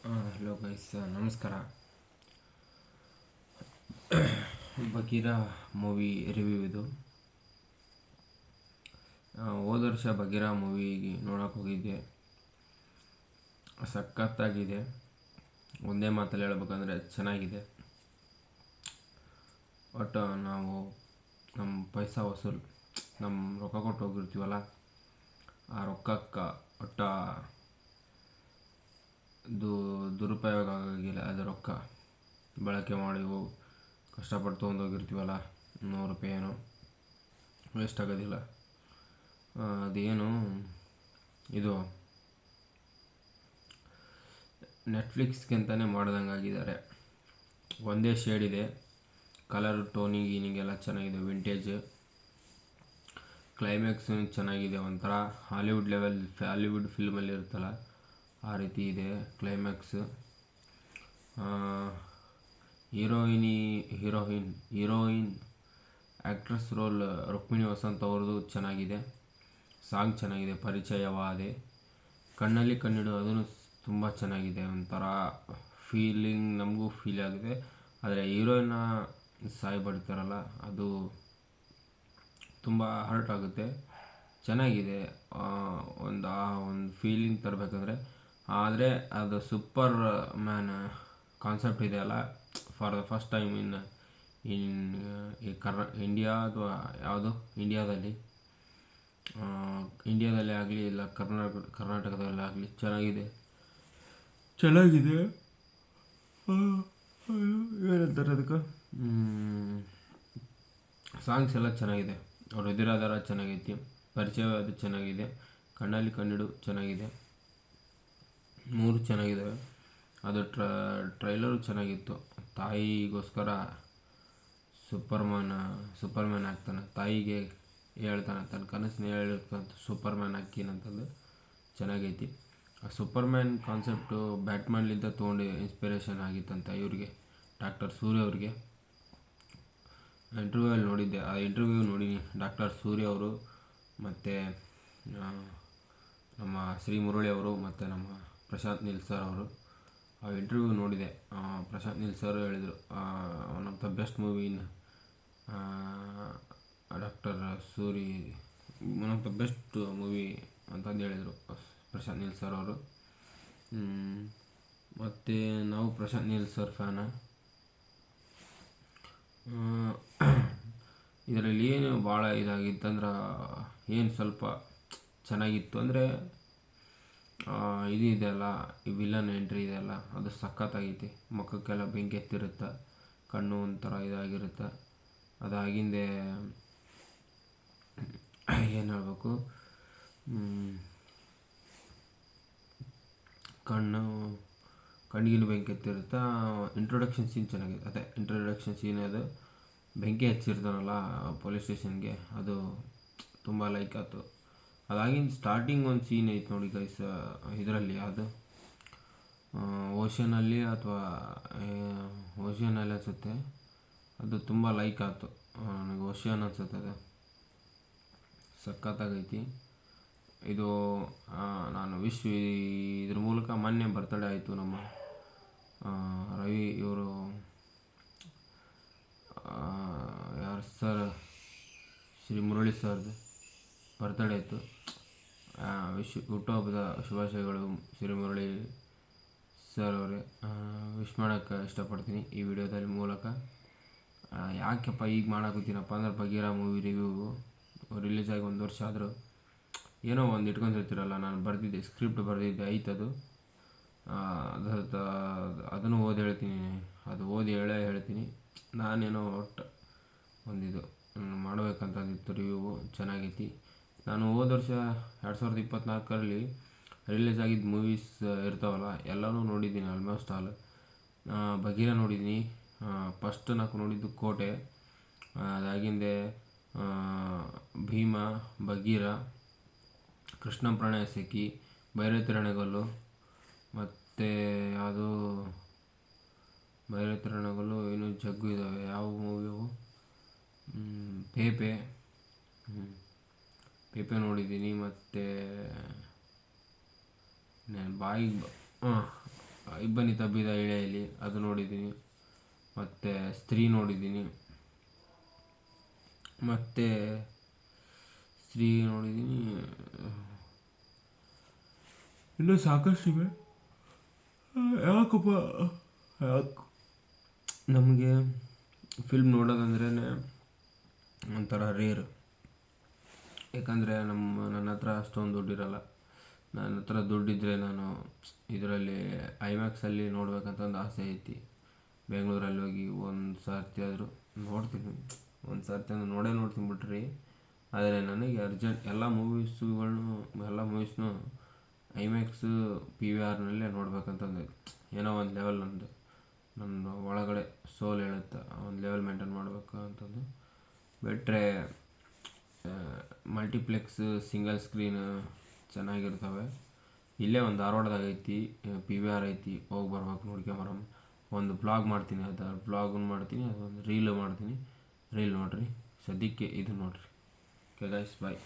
Hello guys, ನಮಸ್ಕಾರ. Bagheera movie review ಇದು. ಹೋದ ವರ್ಷ ಬಗೀರಾ ಮೂವಿ ನೋಡೋಕೆ ಹೋಗಿದ್ದೆ. ಸಖತ್ತಾಗಿದೆ. ಒಂದೇ ಮಾತಲ್ಲಿ ಹೇಳ್ಬೇಕಂದ್ರೆ ಚೆನ್ನಾಗಿದೆ. ಒಟ್ಟು ನಾವು ನಮ್ಮ ಪೈಸಾ ವಸೂಲ್, ನಮ್ಮ ರೊಕ್ಕ ಕೊಟ್ಟು ಹೋಗಿರ್ತೀವಲ್ಲ, ಆ ರೊಕ್ಕಕ್ಕೆ ಒಟ್ಟು ದುರುಪಯೋಗ ಆಗಿಲ್ಲ. ಅದು ರೊಕ್ಕ ಬಳಕೆ ಮಾಡಿ ಕಷ್ಟಪಟ್ಟು ತೊಗೊಂಡೋಗಿರ್ತೀವಲ್ಲ, 100 ರೂಪಾಯಿ ಏನೋ ವೇಸ್ಟ್ ಆಗೋದಿಲ್ಲ. ಅದೇನು ಇದು ನೆಟ್ಫ್ಲಿಕ್ಸ್ಗೆ ಅಂತಲೇ ಮಾಡ್ದಂಗೆ ಆಗಿದ್ದಾರೆ. ಒಂದೇ ಶೇಡ್ ಇದೆ, ಕಲರ್ ಟೋನಿಂಗ್ ಗೀನಿಂಗ್ ಎಲ್ಲ ಚೆನ್ನಾಗಿದೆ. ವಿಂಟೇಜ್ ಕ್ಲೈಮ್ಯಾಕ್ಸ್ ಚೆನ್ನಾಗಿದೆ. ಒಂಥರ ಹಾಲಿವುಡ್ ಫಿಲ್ಮಲ್ಲಿ ಇರುತ್ತಲ್ಲ ಆ ರೀತಿ ಇದೆ climax. Heroine actress role Rukmini Vasanth ಅವ್ರದ್ದು ಚೆನ್ನಾಗಿದೆ. ಸಾಂಗ್ ಚೆನ್ನಾಗಿದೆ. ಪರಿಚಯವಾದೆ, ಕಣ್ಣಲ್ಲಿ ಕಣ್ಣಿಡು, ಅದನ್ನು ತುಂಬ ಚೆನ್ನಾಗಿದೆ. ಒಂಥರ ಫೀಲಿಂಗ್ ನಮಗೂ ಫೀಲ್ ಆಗಿದೆ. ಆದರೆ ಹೀರೋಯಿನ್ನ ಸಾಯ್ಬಿಡ್ತಾರಲ್ಲ, ಅದು ತುಂಬ ಹರ್ಟ್ ಆಗುತ್ತೆ. ಚೆನ್ನಾಗಿದೆ. ಒಂದು ಫೀಲಿಂಗ್ ತರಬೇಕಂದ್ರೆ. ಆದರೆ ಅದು ಸೂಪರ್ ಮ್ಯಾನ್ ಕಾನ್ಸೆಪ್ಟ್ ಇದೆಯಲ್ಲ, for the first time in India ಅಥವಾ ಯಾವುದು ಇಂಡಿಯಾದಲ್ಲಿ ಆಗಲಿ ಇಲ್ಲ ಕರ್ನಾಟಕದಲ್ಲಿ ಆಗಲಿ ಚೆನ್ನಾಗಿದೆ. ಏನಂತಾರೆ ಅದಕ್ಕೆ, ಸಾಂಗ್ಸ್ ಎಲ್ಲ ಚೆನ್ನಾಗಿದೆ. ಅವ್ರ ಎದುರಾಧಾರ ಚೆನ್ನಾಗೈತಿ. ಪರಿಚಯವಾದ ಚೆನ್ನಾಗಿದೆ. ಕಣ್ಣಲ್ಲಿ ಕಣ್ಣಿಡು ಚೆನ್ನಾಗಿದೆ. 3 ಚೆನ್ನಾಗಿದ್ದಾವೆ. ಅದು ಟ್ರೈಲರು ಚೆನ್ನಾಗಿತ್ತು. ತಾಯಿಗೋಸ್ಕರ ಸೂಪರ್ಮ್ಯಾನ್ ಆಗ್ತಾನೆ. ತಾಯಿಗೆ ಹೇಳ್ತಾನೆ, ತನ್ನ ಕನಸನ್ನ ಹೇಳಿರ್ತಾನೆ ಸೂಪರ್ಮ್ಯಾನ್ ಹಾಕಿನಂತಂದು. ಚೆನ್ನಾಗೈತಿ. ಆ ಸೂಪರ್ಮ್ಯಾನ್ ಕಾನ್ಸೆಪ್ಟು ಬ್ಯಾಟ್ಮ್ಯಾನ್ಲಿಂದ ತೊಗೊಂಡು ಇನ್ಸ್ಪಿರೇಷನ್ ಆಗಿತ್ತಂತ ಇವ್ರಿಗೆ, ಡಾಕ್ಟರ್ ಸೂರ್ಯ ಅವ್ರಿಗೆ. ಇಂಟರ್ವ್ಯೂವಲ್ಲಿ ನೋಡಿದ್ದೆ. ಆ ಇಂಟರ್ವ್ಯೂ ನೋಡಿನಿ. ಡಾಕ್ಟರ್ ಸೂರ್ಯ ಅವರು ಮತ್ತು ನಮ್ಮ ಶ್ರೀ ಮುರಳಿ ಅವರು ಮತ್ತು ನಮ್ಮ ಪ್ರಶಾಂತ್ ನೀಲ್ ಸರ್ ಅವರು ಆ ಇಂಟರ್ವ್ಯೂ ನೋಡಿದೆ. ಪ್ರಶಾಂತ್ ನೀಲ್ ಸರ್ ಹೇಳಿದರು, one of the best movie in doctor Suri, one of the best movie ಅಂತಂದು ಹೇಳಿದರು ಪ್ರಶಾಂತ್ ನೀಲ್ ಸರ್ ಅವರು. ಮತ್ತು ನಾವು ಪ್ರಶಾಂತ್ ನೀಲ್ ಸರ್ ಫ್ಯಾನ. ಇದರಲ್ಲಿ ಏನು ಭಾಳ ಇದಾಗಿತ್ತಂದ್ರೆ, ಏನು ಸ್ವಲ್ಪ ಚೆನ್ನಾಗಿತ್ತು ಅಂದರೆ ಇದು ಇದೆಯಲ್ಲ, ಈ ವಿಲನ್ ಎಂಟ್ರಿ ಇದೆಯಲ್ಲ, ಅದು ಸಖತ್ತಾಗೈತಿ. ಮುಖಕ್ಕೆಲ್ಲ ಬೆಂಕಿ ಎತ್ತಿರುತ್ತೆ, ಕಣ್ಣು ಒಂಥರ ಇದಾಗಿರುತ್ತೆ. ಅದಾಗಿಂದೆ ಏನು ಹೇಳಬೇಕು, ಕಣ್ಣಿಗೆ ಬೆಂಕಿ ಎತ್ತಿರುತ್ತೆ. ಇಂಟ್ರೊಡಕ್ಷನ್ ಸೀನ್ ಚೆನ್ನಾಗಿದೆ. ಅದೇ ಇಂಟ್ರೊಡಕ್ಷನ್ ಸೀನ್, ಅದು ಬೆಂಕಿ ಹಚ್ಚಿರ್ತಾನಲ್ಲ ಪೊಲೀಸ್ ಸ್ಟೇಷನ್ಗೆ, ಅದು ತುಂಬ ಲೈಕ್ ಆಯ್ತು. ಅದಾಗಿಂದ ಸ್ಟಾರ್ಟಿಂಗ್ ಒಂದು ಸೀನ್ ಐತೆ ನೋಡಿ ಗೈಸ್, ಇದರಲ್ಲಿ ಅದು ಓಷನಲ್ಲಿ ಅನಿಸುತ್ತೆ. ಅದು ತುಂಬ ಲೈಕ್ ಆಯ್ತು ನನಗೆ. ಓಷನ್ ಅನ್ಸುತ್ತೆ ಅದು. ಸಖತ್ತಾಗೈತಿ ಇದು. ನಾನು ಇದ್ರ ಮೂಲಕ ಮೊನ್ನೆ ಬರ್ತಡೇ ಆಯಿತು ನಮ್ಮ ರವಿ ಇವರು, ಯಾರು ಸರ್, ಶ್ರೀ ಮುರಳಿ ಸರ್ದು ಬರ್ತಡೇ ಆಯಿತು. ಹುಟ್ಟುಹಬ್ಬದ ಶುಭಾಶಯಗಳು ಶ್ರೀ ಮುರಳಿ ಸರ್ ಅವರೇ. ವಿಶ್ ಮಾಡೋಕ್ಕೆ ಇಷ್ಟಪಡ್ತೀನಿ ಈ ವಿಡಿಯೋದಲ್ಲಿ ಮೂಲಕ. ಯಾಕೆಪ್ಪ ಈಗ ಮಾಡಾಕತ್ತೀನಪ್ಪ ಅಂದ್ರೆ, ಬಗೀರಾ ಮೂವಿ ರಿವ್ಯೂ ರಿಲೀಸ್ ಆಗಿ 1 ವರ್ಷ ಆದರೂ ಏನೋ ಒಂದು ಇಟ್ಕೊಂಡಿರ್ತೀರಲ್ಲ. ನಾನು ಬರೆದಿದ್ದೆ, ಸ್ಕ್ರಿಪ್ಟ್ ಬರೆದಿದ್ದೆ, ಐತದು. ಅದನ್ನು ಓದಿ ಹೇಳ್ತೀನಿ. ನಾನೇನೋ ಒಟ್ಟು ಒಂದಿದು ಮಾಡಬೇಕಂತಂದಿತ್ತು. ರಿವ್ಯೂ ಚೆನ್ನಾಗೈತಿ. ನಾನು ಹೋದ ವರ್ಷ 2024ರಲ್ಲಿ ರಿಲೀಸ್ ಆಗಿದ್ದ ಮೂವೀಸ್ ಇರ್ತಾವಲ್ಲ, ಎಲ್ಲನೂ ನೋಡಿದ್ದೀನಿ ಆಲ್ಮೋಸ್ಟ್ ಆಲ್. ಬಗೀರಾ ನೋಡಿದ್ದೀನಿ. ಫಸ್ಟ್ 4 ನೋಡಿದ್ದು ಕೋಟೆ, ಅದಾಗಿಂದೆ ಭೀಮ, ಬಗೀರಾ, ಕೃಷ್ಣ ಪ್ರಣಯ ಸಖಿ, ಭೈರತಿರಣಗಲ್ಲು, ಮತ್ತು ಯಾವುದು ಭೈರತಿರಣಗಲ್ಲು, ಇನ್ನೂ ಜಗ್ಗು ಇದ್ದಾವೆ. ಯಾವ ಮೂವಿವು, ಪೇಪೆ ನೋಡಿದ್ದೀನಿ. ಮತ್ತು ಇಬ್ಬನಿ ತಬ್ಬಿದ ಇಳೆಯಲ್ಲಿ ಅದು ನೋಡಿದ್ದೀನಿ, ಮತ್ತು ಸ್ತ್ರೀ ನೋಡಿದ್ದೀನಿ, ಮತ್ತು ಇನ್ನೂ ಸಾಕಷ್ಟಿವೆ. ಯಾಕಪ್ಪ ಯಾಕೆ ನಮಗೆ ಫಿಲ್ಮ್ ನೋಡೋದಂದ್ರೇ ಒಂಥರ ರೇರ್. ಯಾಕಂದರೆ ನನ್ನ ಹತ್ರ ಅಷ್ಟೊಂದು ದುಡ್ಡಿರಲ್ಲ. ನನ್ನ ಹತ್ರ ದುಡ್ಡಿದ್ದರೆ ನಾನು ಇದರಲ್ಲಿ ಐಮ್ಯಾಕ್ಸಲ್ಲಿ ನೋಡ್ಬೇಕಂತ ಒಂದು ಆಸೆ ಐತಿ. ಬೆಂಗಳೂರಲ್ಲಿ ಹೋಗಿ ಒಂದು ಸರ್ತಿ ಆದರೂ ನೋಡ್ತೀನಿ, ಒಂದು ಸರ್ತಿ ಅಂದ್ರೆ ನೋಡ್ತೀನಿ ಬಿಟ್ರಿ. ಆದರೆ ನನಗೆ ಅರ್ಜೆಂಟ್ ಎಲ್ಲ ಮೂವೀಸ್ನೂ ಐಮ್ಯಾಕ್ಸು PVRನಲ್ಲೇ ನೋಡ್ಬೇಕಂತಂದು ಏನೋ ಒಂದು ಲೆವೆಲ್ ನನ್ನ ಒಳಗಡೆ ಸೋಲ್ ಹೇಳುತ್ತೆ, ಒಂದು ಲೆವೆಲ್ ಮೇಂಟೈನ್ ಮಾಡಬೇಕು ಅಂತಂದು. ಬಿಟ್ಟರೆ ಮಲ್ಟಿಪ್ಲೆಕ್ಸ್ ಸಿಂಗಲ್ ಸ್ಕ್ರೀನ್ ಚೆನ್ನಾಗಿರ್ತವೆ. ಇಲ್ಲೇ ಒಂದು ಧಾರವಾಡದಾಗ ಐತಿ, PVR ಐತಿ, ಹೋಗಿ ಬರ್ಬೇಕು, ನೋಡ್ಕೊಂಬರಮ್ಮ. ಒಂದು ಬ್ಲಾಗ್ ಮಾಡ್ತೀನಿ, ಮಾಡ್ತೀನಿ, ಅದೊಂದು ರೀಲ್ ಮಾಡ್ತೀನಿ. ರೀಲ್ ನೋಡಿರಿ. ಸದ್ಯಕ್ಕೆ ಇದು ನೋಡಿರಿ. ಓಕೆ ಗೈಸ್, ಬಾಯ್.